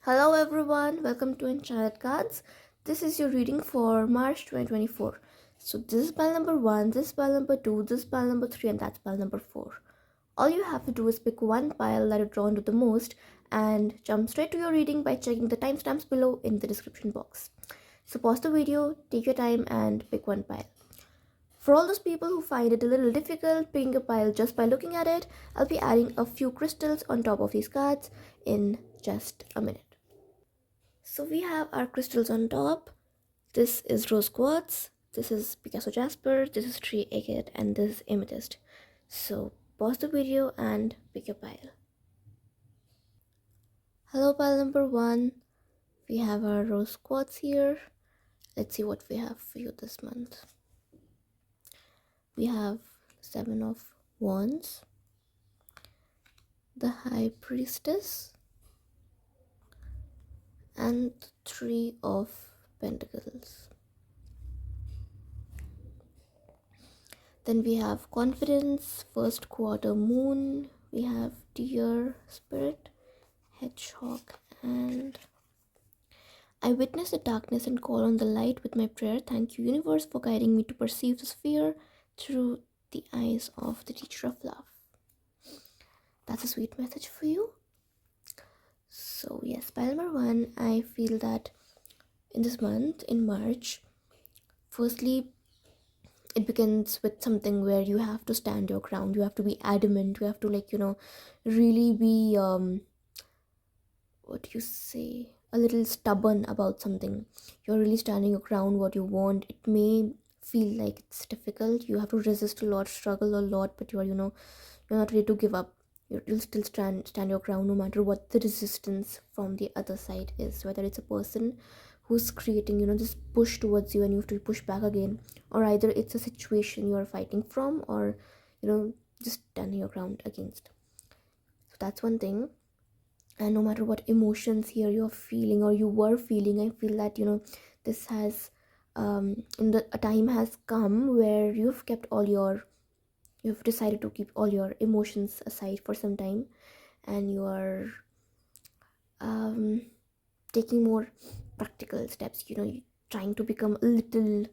Hello everyone, welcome to Enchanted Cards. This is your reading for March 2024. So this is pile number 1, this is pile number 2, this is pile number 3 and that's pile number 4. All you have to do is pick one pile that you're drawn to the most and jump straight to your reading by checking the timestamps below in the description box. So pause the video, take your time and pick one pile. For all those people who find it a little difficult picking a pile just by looking at it, I'll be adding a few crystals on top of these cards in just a minute. So we have our crystals on top. This is rose quartz, this is Picasso jasper, this is tree agate, and this is amethyst. So pause the video and pick your pile. Hello pile number 1. We have our rose quartz here. Let's see what we have for you this month. We have 7 of wands, the high priestess, and 3 of pentacles. Then we have confidence, first quarter moon, we have deer spirit, hedgehog, and I witness the darkness and call on the light with my prayer. Thank you, universe, for guiding me to perceive the sphere through the eyes of the teacher of love. That's a sweet message for you. So yes, pile number 1, I feel that in this month, in March, firstly, it begins with something where you have to stand your ground. You have to be adamant. You have to really be, a little stubborn about something. You're really standing your ground, what you want. It may feel like it's difficult. You have to resist a lot, struggle a lot, but you're not ready to give up. You'll still stand your ground no matter what the resistance from the other side is, whether it's a person who's creating this push towards you and you have to push back again, or either it's a situation you're fighting from, or just standing your ground against. So that's one thing. And no matter what emotions here you're feeling or you were feeling, I feel that this has a time has come where you've decided to keep all your emotions aside for some time, and you are taking more practical steps. You're trying to become a little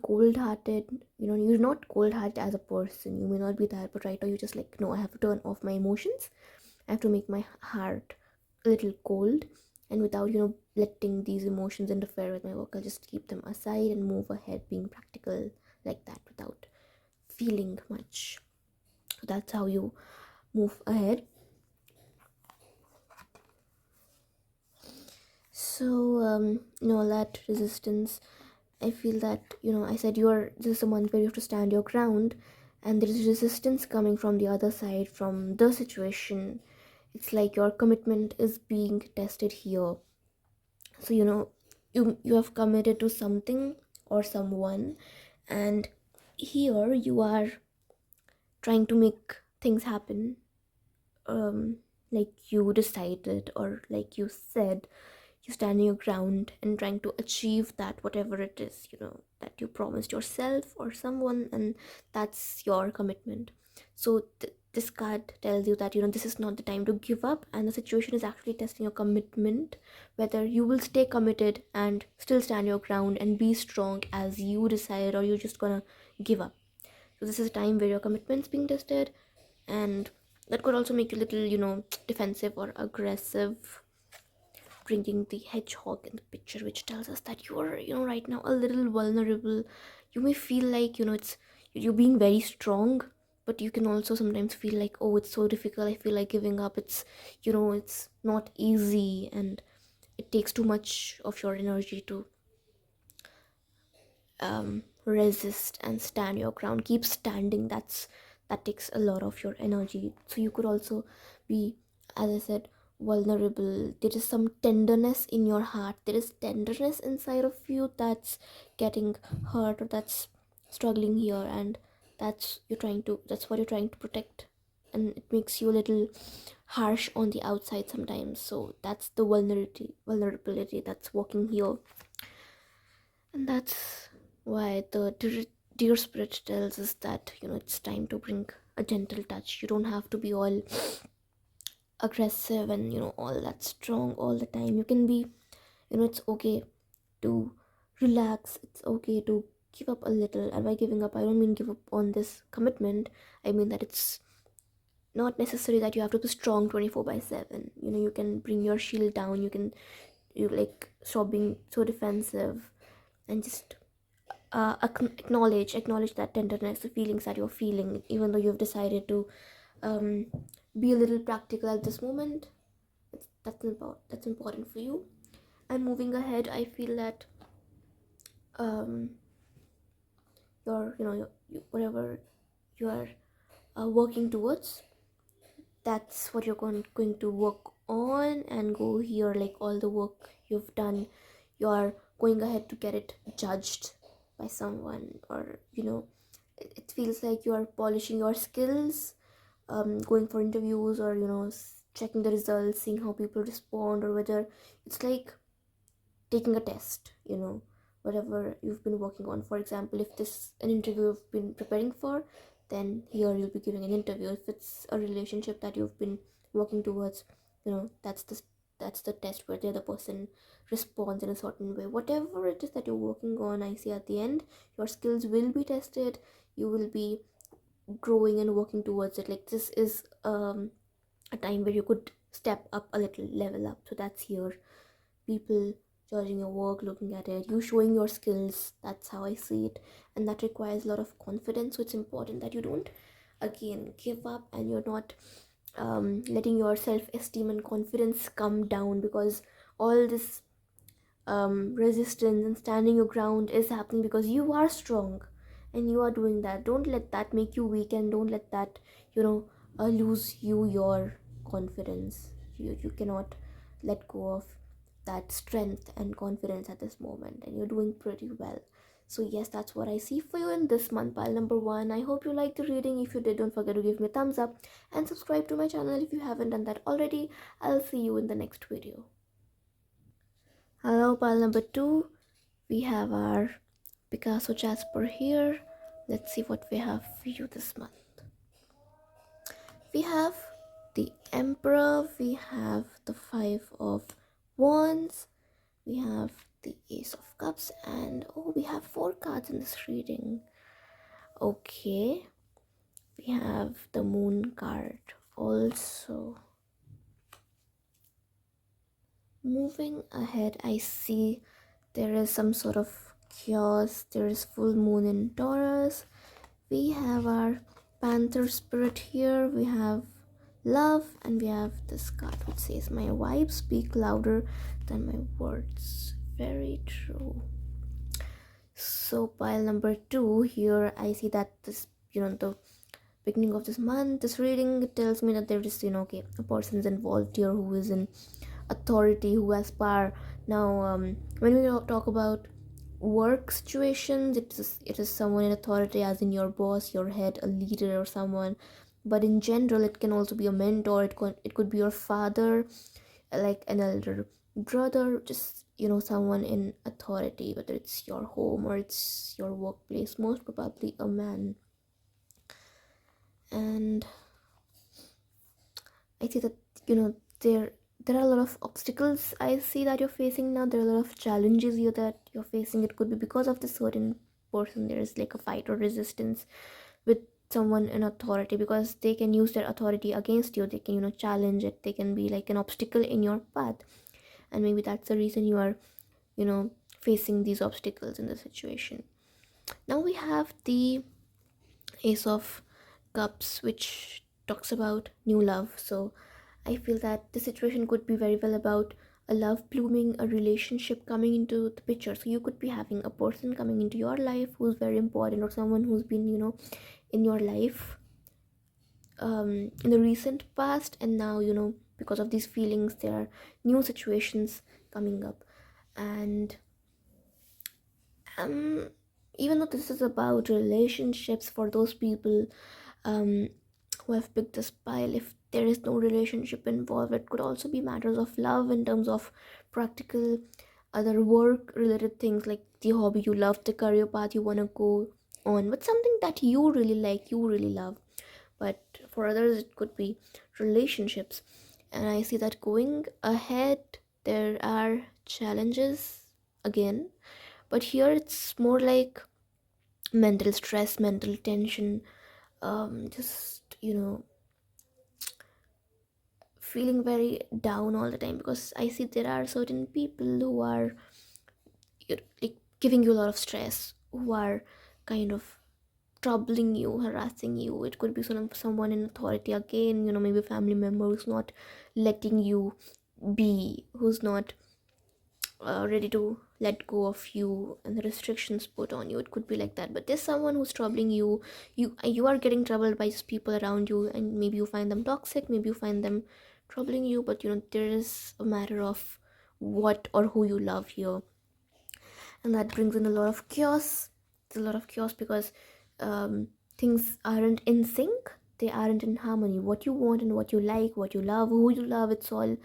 cold-hearted. You're not cold-hearted as a person, you may not be that, but right now you're just like, no, I have to turn off my emotions. I have to make my heart a little cold, and without letting these emotions interfere with my work, I'll just keep them aside and move ahead, being practical like that without feeling much. So that's how you move ahead. So all that resistance, I feel that I said this is a month where you have to stand your ground, and there is resistance coming from the other side, from the situation. It's like your commitment is being tested here. So you have committed to something or someone, and here you are trying to make things happen, like you decided, or like you said. You stand your ground and trying to achieve that, whatever it is that you promised yourself or someone, and that's your commitment. So this card tells you that this is not the time to give up, and the situation is actually testing your commitment, whether you will stay committed and still stand your ground and be strong as you decided, or you're just gonna give up. So this is a time where your commitment's being tested, and that could also make you a little defensive or aggressive, bringing the hedgehog in the picture, which tells us that you're right now a little vulnerable. You may feel like you're being very strong, but you can also sometimes feel like, oh, it's so difficult, I feel like giving up. It's it's not easy, and it takes too much of your energy to resist and stand your ground, keep standing. That takes a lot of your energy. So you could also be, as I said, vulnerable. There is some tenderness in your heart, there is tenderness inside of you that's getting hurt, or that's struggling here, and that's what you're trying to protect, and it makes you a little harsh on the outside sometimes. So that's the vulnerability that's walking here, and that's why the dear spirit tells us that it's time to bring a gentle touch. You don't have to be all aggressive and all that strong all the time. You can be, it's okay to relax, it's okay to give up a little. And by giving up, I don't mean give up on this commitment. I mean that it's not necessary that you have to be strong 24 by 7. You can bring your shield down. You like stop being so defensive, and just acknowledge that tenderness, the feelings that you're feeling, even though you've decided to um, be a little practical at this moment. That's important for you. And moving ahead, I feel that um, whatever you are working towards, that's what you're going to work on and go here. Like all the work you've done, you're going ahead to get it judged by someone, or it feels like you're polishing your skills, going for interviews, or checking the results, seeing how people respond, or whether it's like taking a test, whatever you've been working on. For example, if this an interview you've been preparing for, then here you'll be giving an interview. If it's a relationship that you've been working towards, that's the test where the other person responds in a certain way. Whatever it is that you're working on, I see at the end your skills will be tested. You will be growing and working towards it. Like this is a time where you could step up a little, level up. So that's here, people judging your work, looking at it, you showing your skills. That's how I see it, and that requires a lot of confidence. So it's important that you don't again give up, and you're not letting your self-esteem and confidence come down, because all this resistance and standing your ground is happening because you are strong and you are doing that. Don't let that make you weak, and don't let that lose your confidence. You cannot let go of that strength and confidence at this moment, and you're doing pretty well. So yes, that's what I see for you in this month, pile number 1. I hope you liked the reading. If you did, don't forget to give me a thumbs up and subscribe to my channel if you haven't done that already. I'll see you in the next video. Hello, pile number 2. We have our Picasso Jasper here. Let's see what we have for you this month. We have the Emperor, we have the Five of Wands, we have the Ace of Cups, and we have 4 cards in this reading. Okay, we have the Moon card also. Moving ahead, I see there is some sort of chaos. There is full moon in Taurus. We have our Panther spirit here. We have love, and we have this card which says, my vibes speak louder than my words. Very true. So pile number 2 here, I see that this the beginning of this month, this reading tells me that there is okay, a person is involved here who is in authority, who has power. Now when we talk about work situations, it is someone in authority, as in your boss, your head, a leader, or someone. But in general, it can also be a mentor. It could be your father, like an elder brother, just someone in authority, whether it's your home or it's your workplace, most probably a man. And I see that there are a lot of obstacles I see that you're facing now. There are a lot of challenges that you're facing. It could be because of the certain person. There is like a fight or resistance with someone in authority, because they can use their authority against you. They can challenge it. They can be like an obstacle in your path, and maybe that's the reason you are facing these obstacles in the situation. Now we have the Ace of Cups, which talks about new love. So I feel that the situation could be very well about a love blooming, a relationship coming into the picture. So you could be having a person coming into your life who's very important, or someone who's been in your life in the recent past, and now because of these feelings there are new situations coming up. And even though this is about relationships, for those people who have picked this pile, if there is no relationship involved, it could also be matters of love in terms of practical other work related things, like the hobby you love, the career path you want to go on, but something that you really like, you really love. But for others, it could be relationships. And I see that going ahead, there are challenges again, but here it's more like mental stress, mental tension, just feeling very down all the time, because I see there are certain people who are like giving you a lot of stress, who are kind of troubling you, harassing you. It could be someone in authority again, maybe a family member who's not letting you be, who's not ready to let go of you, and the restrictions put on you. It could be like that. But there's someone who's troubling you. You are getting troubled by just people around you, and maybe you find them toxic, maybe you find them troubling you. But there is a matter of what or who you love here, and that brings in a lot of chaos. It's a lot of chaos because things aren't in sync, they aren't in harmony. What you want and what you like, what you love, who you love, it's all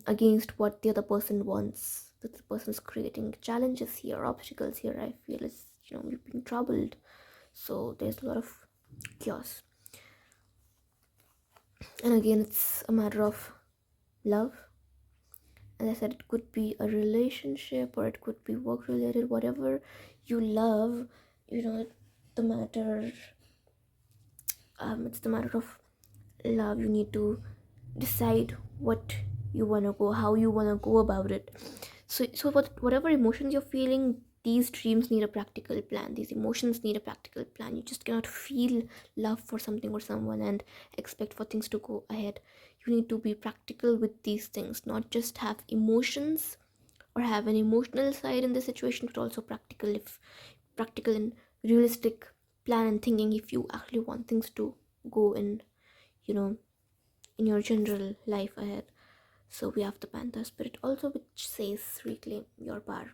against what the other person wants. The other person's creating challenges here, obstacles here. I feel it's you're being troubled, so there's a lot of chaos. And again, it's a matter of love. As I said, it could be a relationship or it could be work related, whatever you love. The matter it's the matter of love. You need to decide what you want to go, how you want to go about it. So whatever emotions you're feeling, these dreams need a practical plan, these emotions need a practical plan. You just cannot feel love for something or someone and expect for things to go ahead. You need to be practical with these things, not just have emotions or have an emotional side in the situation, but also practical and realistic plan and thinking if you actually want things to go you know in your general life ahead. So we have the panther spirit also, which says reclaim your power.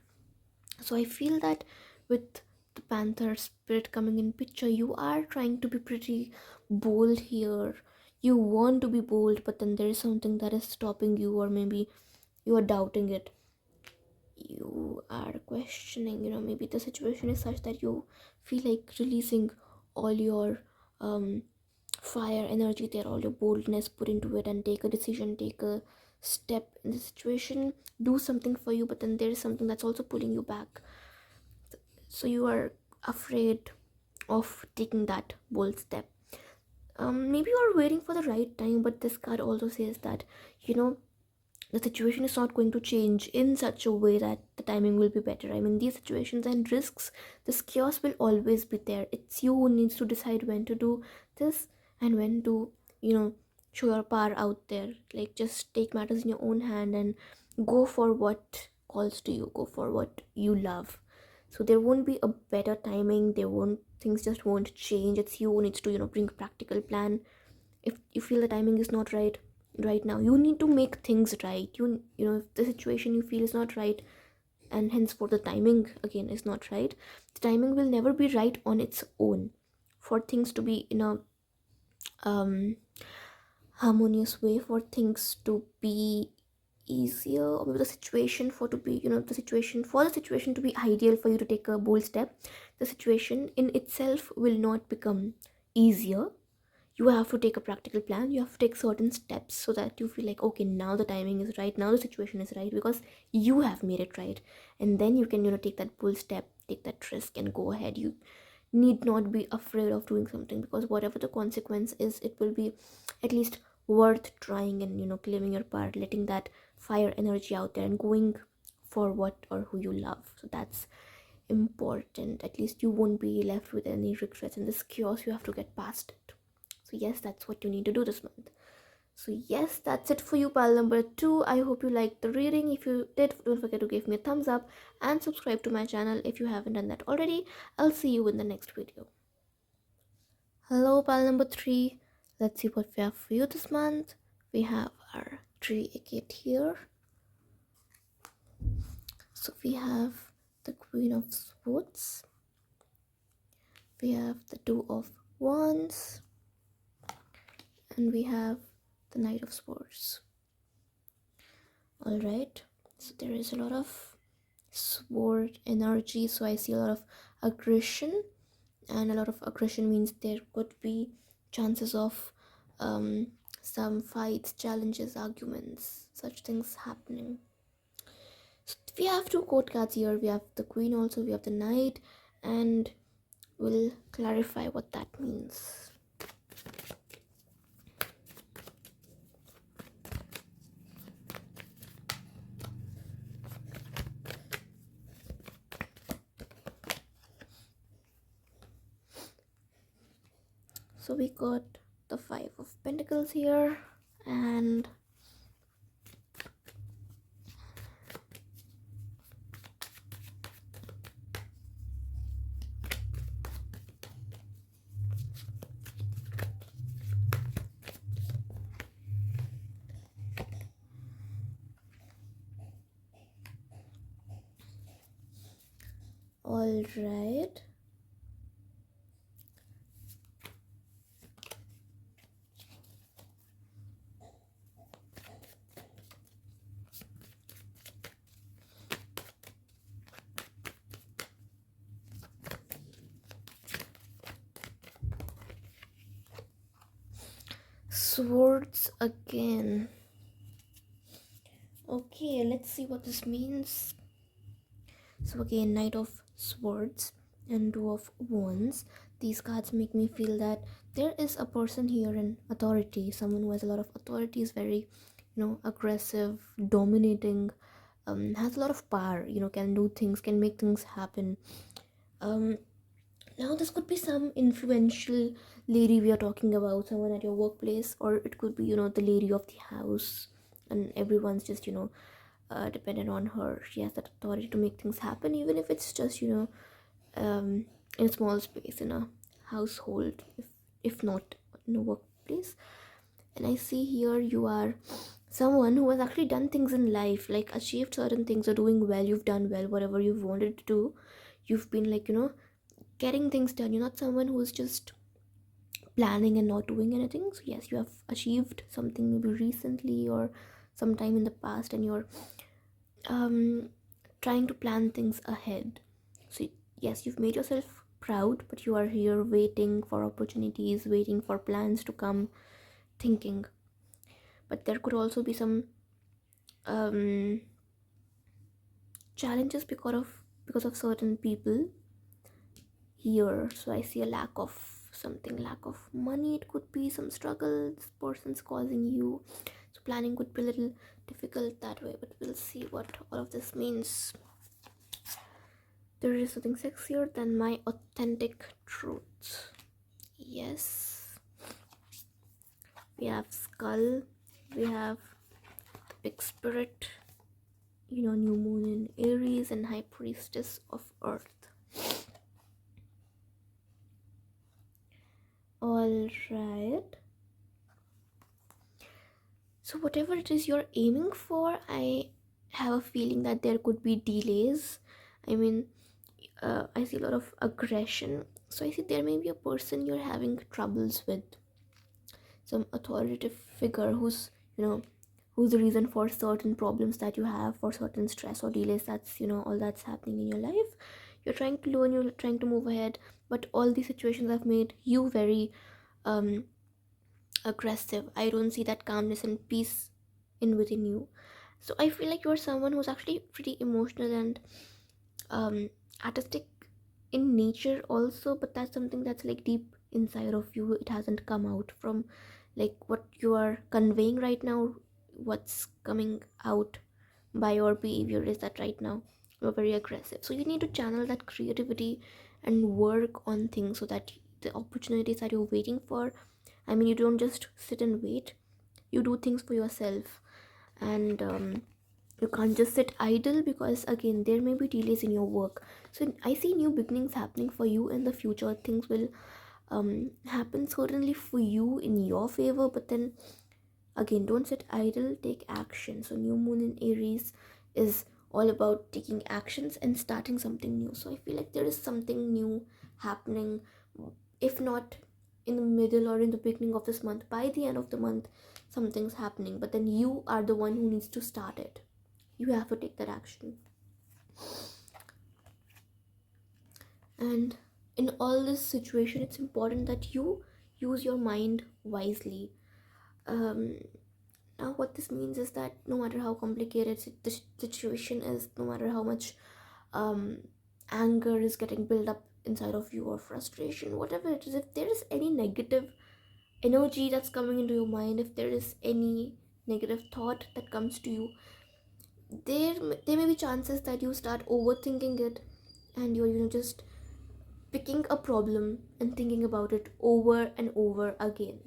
So I feel that with the panther spirit coming in picture, you are trying to be pretty bold here. You want to be bold, but then there is something that is stopping you, or maybe you are doubting it. You are questioning, maybe the situation is such that you feel like releasing all your um fire energy there, all your boldness, put into it and take a decision, take a step in the situation, do something for you. But then there is something that's also pulling you back, so you are afraid of taking that bold step. Maybe you are waiting for the right time, but this card also says that you know the situation is not going to change in such a way that the timing will be better. I mean, these situations and risks, this chaos will always be there. It's you who needs to decide when to do this and when to, show your power out there. Like, just take matters in your own hand and go for what calls to you, go for what you love. So there won't be a better timing, there won't, things just won't change. It's you who needs to, bring a practical plan. If you feel the timing is not right now, you need to make things right. If the situation you feel is not right, and henceforth the timing again is not right, the timing will never be right on its own. For things to be in a um harmonious way, for things to be easier, or maybe the situation for to be the situation for the situation to be ideal for you to take a bold step, the situation in itself will not become easier. You have to take a practical plan, you have to take certain steps so that you feel like, okay, now the timing is right, now the situation is right, because you have made it right. And then you can take that bold step, take that risk and go ahead. You need not be afraid of doing something, because whatever the consequence is, it will be at least worth trying and claiming your part, letting that fire energy out there and going for what or who you love. So that's important. At least you won't be left with any regrets, and this chaos, you have to get past it. So yes, that's what you need to do this month. So yes, that's it for you, pile number 2. I hope you liked the reading. If you did, don't forget to give me a thumbs up and subscribe to my channel if you haven't done that already. I'll see you in the next video. Hello, pile number 3. Let's see what we have for you this month. We have our tree agate here. So we have the Queen of Swords. We have the Two of Wands. And we have the Knight of Swords. Alright, so there is a lot of sword energy, so I see a lot of aggression, and a lot of aggression means there could be chances of some fights, challenges, arguments, such things happening. So we have two court cards here. We have the queen also, we have the knight, and we'll clarify what that means. So we got the Five of Pentacles here, and all right. Swords again. Okay, let's see what this means. So again, Knight of Swords and Two of Wands. These cards make me feel that there is a person here in authority. Someone who has a lot of authority, is very, aggressive, dominating, has a lot of power. Can do things, can make things happen. Um, Now this could be some influential lady we are talking about, someone at your workplace, or it could be the lady of the house, and everyone's just dependent on her. She has that authority to make things happen, even if it's just in a small space in a household, if not in a workplace. And I see here you are someone who has actually done things in life, like achieved certain things, or doing well. You've done well, whatever you've wanted to do. You've been getting things done. You're not someone who's just planning and not doing anything. So yes, you have achieved something maybe recently or sometime in the past, and you're um trying to plan things ahead. So yes, you've made yourself proud, but you are here waiting for opportunities, waiting for plans to come, thinking. But there could also be some um challenges because of certain people here. So I see a lack of something, lack of money. It could be some struggle this person's causing you, so planning could be a little difficult that way, but we'll see what all of this means. There is something sexier than my authentic truth. Yes, we have skull, we have big spirit, new moon in Aries, and high priestess of earth. All right, so whatever it is you're aiming for, I have a feeling that there could be delays. I mean, I see a lot of aggression. So I see there may be a person you're having troubles with, some authoritative figure who's the reason for certain problems that you have, for certain stress or delays that's all that's happening in your life. You're trying to learn, you're trying to move ahead, but all these situations have made you very um aggressive. I don't see that calmness and peace in within you. So I feel like you're someone who's actually pretty emotional and artistic in nature also, but that's something that's like deep inside of you. It hasn't come out from like what you are conveying right now. What's coming out by your behavior is that right now you're very aggressive, so you need to channel that creativity and work on things so that the opportunities that you're waiting for, I mean, you don't just sit and wait, you do things for yourself. And you can't just sit idle, because again there may be delays in your work. So I see new beginnings happening for you in the future. Things will happen certainly for you in your favor, but then again, don't sit idle, take action. So new moon in Aries is all about taking actions and starting something new. So I feel like there is something new happening, if not in the middle or in the beginning of this month, by the end of the month something's happening, but then you are the one who needs to start it. You have to take that action. And in all this situation, it's important that you use your mind wisely. um now what this means is that no matter how complicated the situation is, no matter how much um anger is getting built up inside of you, or frustration, whatever it is, if there is any negative energy that's coming into your mind, if there is any negative thought that comes to you, there may be chances that you start overthinking it, and you're just picking a problem and thinking about it over and over again,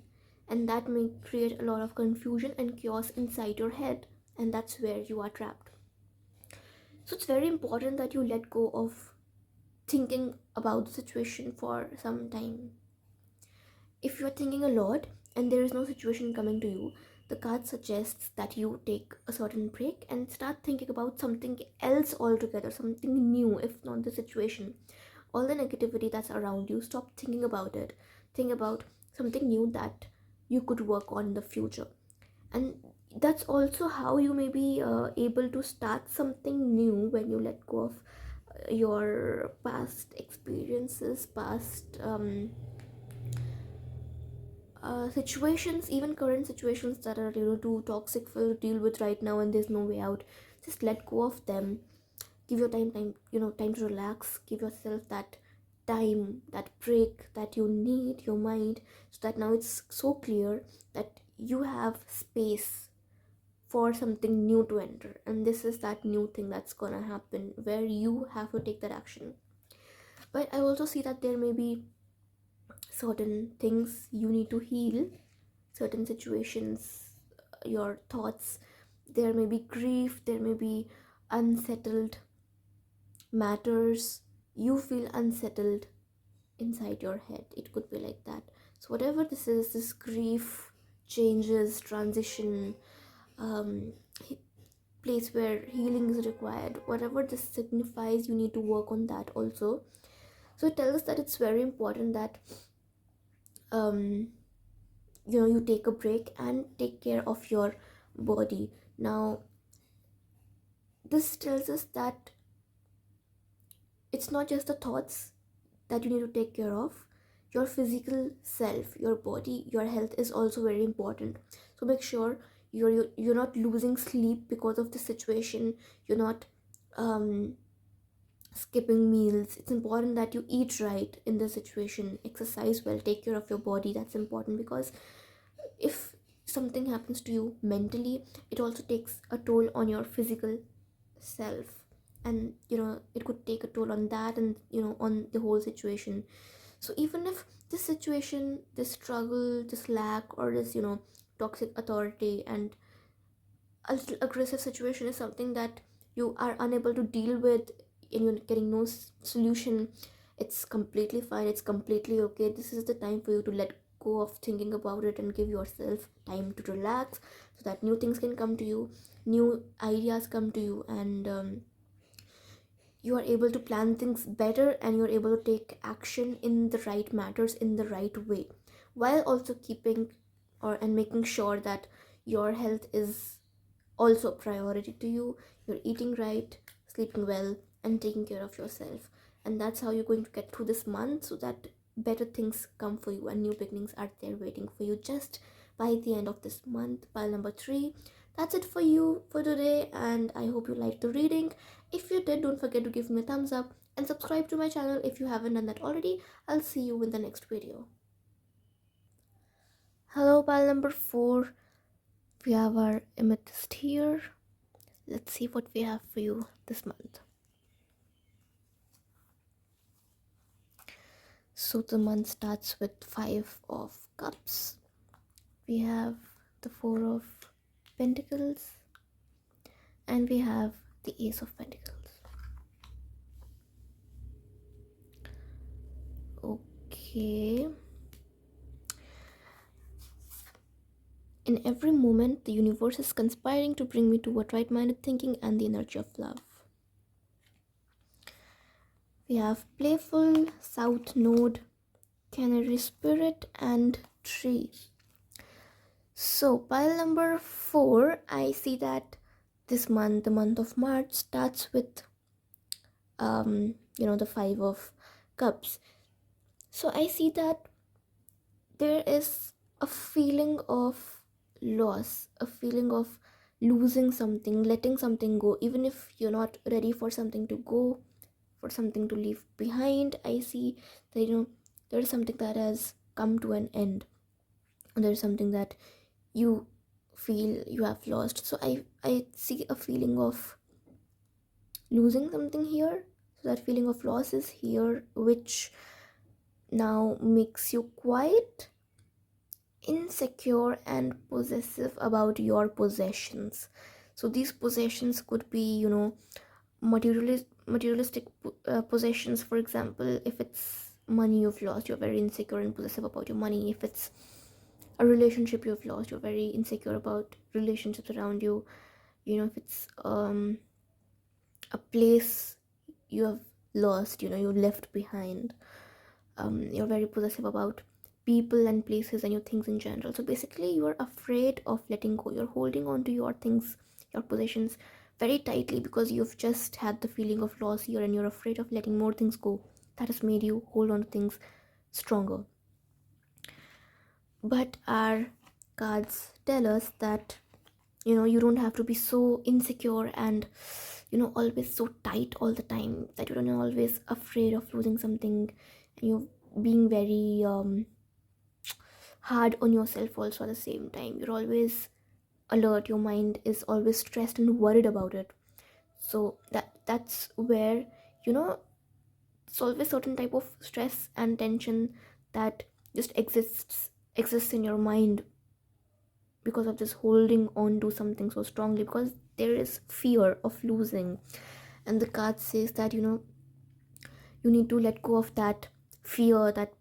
and that may create a lot of confusion and chaos inside your head, and that's where you are trapped. So it's very important that you let go of thinking about the situation for some time. If you're thinking a lot and there is no situation coming to you, the card suggests that you take a certain break and start thinking about something else altogether, something new. If not the situation, all the negativity that's around you, stop thinking about it. Think about something new that you could work on in the future. And that's also how you may be able to start something new when you let go of your past experiences, past situations, even current situations that are too toxic for you to deal with right now, and there's no way out. Just let go of them. Give your time to relax. Give yourself that time, that break that you need, your mind, so that now it's so clear that you have space for something new to enter, and this is that new thing that's gonna happen where you have to take that action. But I also see that there may be certain things you need to heal, certain situations, your thoughts. There may be grief, there may be unsettled matters. You feel unsettled inside your head. It could be like that. So, whatever this is, this grief, changes, transition, um, place where healing is required, whatever this signifies, you need to work on that also. So, it tells us that it's very important that um, you take a break and take care of your body. Now this tells us that it's not just the thoughts that you need to take care of. Your physical self, your body, your health is also very important. So make sure you're not losing sleep because of the situation. You're not um skipping meals. It's important that you eat right in the situation, exercise well, take care of your body. That's important, because if something happens to you mentally, it also takes a toll on your physical self, and it could take a toll on that, and on the whole situation. So even if this situation, this struggle, this lack, or this toxic authority and a little aggressive situation is something that you are unable to deal with, and you're getting no solution, it's completely fine, it's completely okay. This is the time for you to let go of thinking about it and give yourself time to relax, so that new things can come to you, new ideas come to you, and you are able to plan things better, and you're able to take action in the right matters in the right way, while also keeping and making sure that your health is also a priority to you. You're eating right, sleeping well, and taking care of yourself. And that's how you're going to get through this month, so that better things come for you and new beginnings are there waiting for you just by the end of this month. Pile number 3. That's it for you for today, and I hope you liked the reading. If you did, don't forget to give me a thumbs up and subscribe to my channel if you haven't done that already. I'll see you in the next video. Hello, pile number 4. We have our amethyst here. Let's see what we have for you this month. So the month starts with 5 of cups. We have the 4 of pentacles, and we have the ace of pentacles. Okay. In every moment, the universe is conspiring to bring me toward right-minded thinking and the energy of love. We have playful, south node, canary spirit, and tree. So pile number 4, I see that this month, the month of March, starts with the 5 of cups. So I see that there is a feeling of loss, a feeling of losing something, letting something go, even if you're not ready for something to go, for something to leave behind. I see that, there is something that has come to an end, there is something that you feel you have lost. So I see a feeling of losing something here. So that feeling of loss is here, which now makes you quite insecure and possessive about your possessions. So these possessions could be, materialistic possessions. For example, if it's money you've lost, you're very insecure and possessive about your money. If it's a relationship you've lost, you're very insecure about relationships around you. If it's a place you have lost, you left behind, you're very possessive about people and places and your things in general. So basically you're afraid of letting go, you're holding on to your things, your possessions very tightly, because you've just had the feeling of loss here and you're afraid of letting more things go. That has made you hold on to things stronger. But our cards tell us that, you don't have to be so insecure and, always so tight all the time, that you're not always afraid of losing something, and you're being very hard on yourself also. At the same time, you're always alert, your mind is always stressed and worried about it. So that's where, you know it's always certain type of stress and tension that just exists in your mind, because of this holding on to something so strongly, because there is fear of losing. And the card says that, you need to let go of that fear, that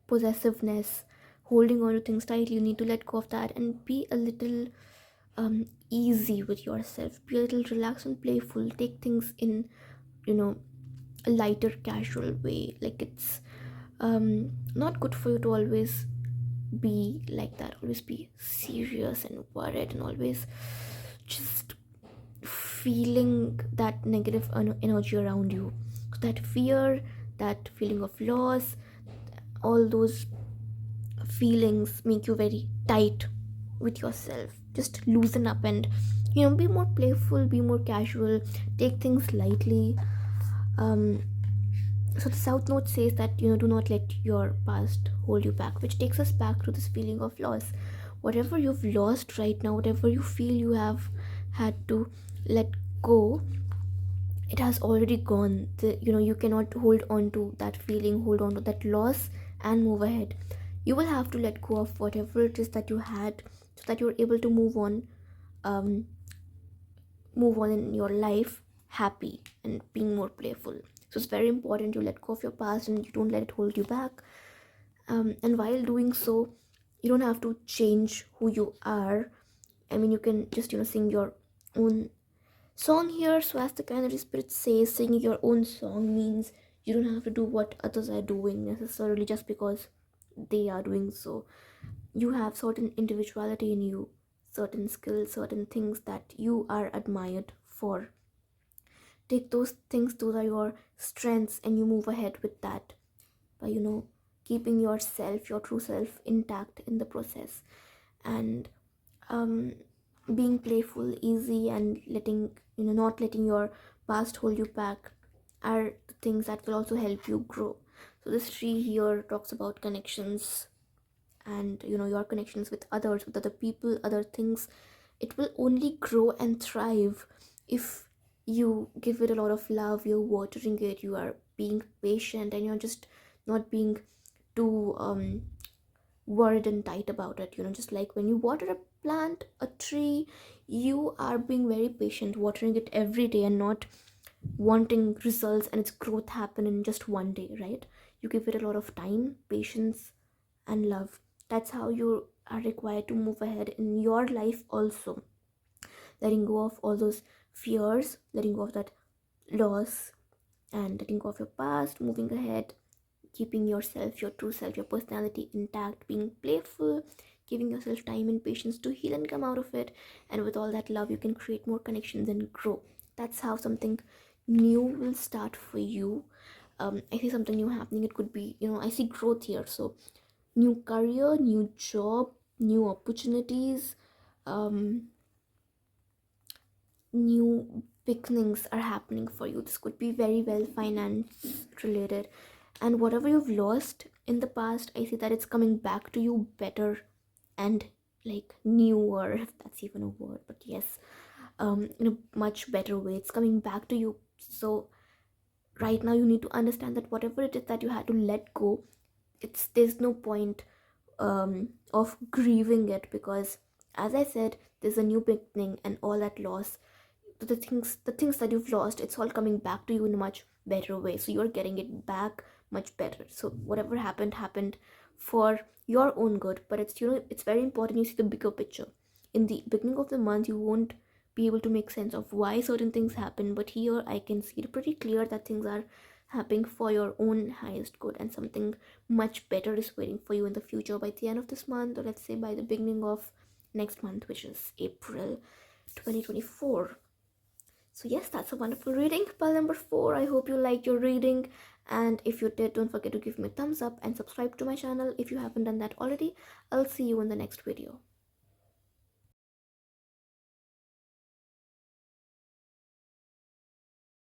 possessiveness, holding on to things tightly. You need to let go of that and be a little easy with yourself, be a little relaxed and playful, take things in, you know a lighter, casual way. Like, it's not good for you to always be like that, always be serious and worried, and always just feeling that negative energy around you. So that fear, that feeling of loss, all those feelings make you very tight with yourself. Just loosen up and, be more playful, be more casual, take things lightly. um so the south note says that, do not let your past hold you back, which takes us back to this feeling of loss. Whatever you've lost right now, whatever you feel you have had to let go, it has already gone. You cannot hold on to that feeling, hold on to that loss and move ahead. You will have to let go of whatever it is that you had, so that you're able to um move on in your life happy and being more playful. So it's very important you let go of your past and you don't let it hold you back. And while doing so, you don't have to change who you are. I mean, you can just, sing your own song here. Swastika Energy Spirit says singing your own song means you don't have to do what others are doing necessarily just because they are doing so. You have certain individuality in you, certain skills, certain things that you are admired for. Take those things, those are your strengths, and you move ahead with that by, keeping yourself, your true self, intact in the process. And um being playful, easy, and letting, not letting your past hold you back are the things that will also help you grow. So this tree here talks about connections, and, your connections with others, with other people, other things. It will only grow and thrive if you give it a lot of love, you're watering it, you are being patient, and you're just not being too worried and tight about it. Just like when you water a plant, a tree, you are being very patient, watering it every day, and not wanting results and its growth happen in just one day, right? You give it a lot of time, patience, and love. That's how you are required to move ahead in your life also. Letting go of all those fears, letting go of that loss, and letting go of your past, moving ahead, keeping yourself, your true self, your personality intact, being playful, giving yourself time and patience to heal and come out of it. And with all that love, you can create more connections and grow. That's how something new will start for you. I see something new happening. It could be, I see growth here. So new career, new job, new opportunities, um new beginnings are happening for you. This could be very well finance related, and whatever you've lost in the past, I see that it's coming back to you better and like newer, if that's even a word. But yes, in a much better way, it's coming back to you. So right now you need to understand that whatever it is that you had to let go, it's there's no point of grieving it, because as I said, there's a new beginning, and all that loss, the things that you've lost, it's all coming back to you in a much better way, so you're getting it back much better. So whatever happened for your own good, but it's, it's very important you see the bigger picture. In the beginning of the month you won't be able to make sense of why certain things happen, but here I can see it pretty clear that things are happening for your own highest good, and something much better is waiting for you in the future by the end of this month, or let's say by the beginning of next month, which is April 2024. So yes, that's a wonderful reading. Pile number 4. I hope you liked your reading. And if you did, don't forget to give me a thumbs up and subscribe to my channel if you haven't done that already. I'll see you in the next video.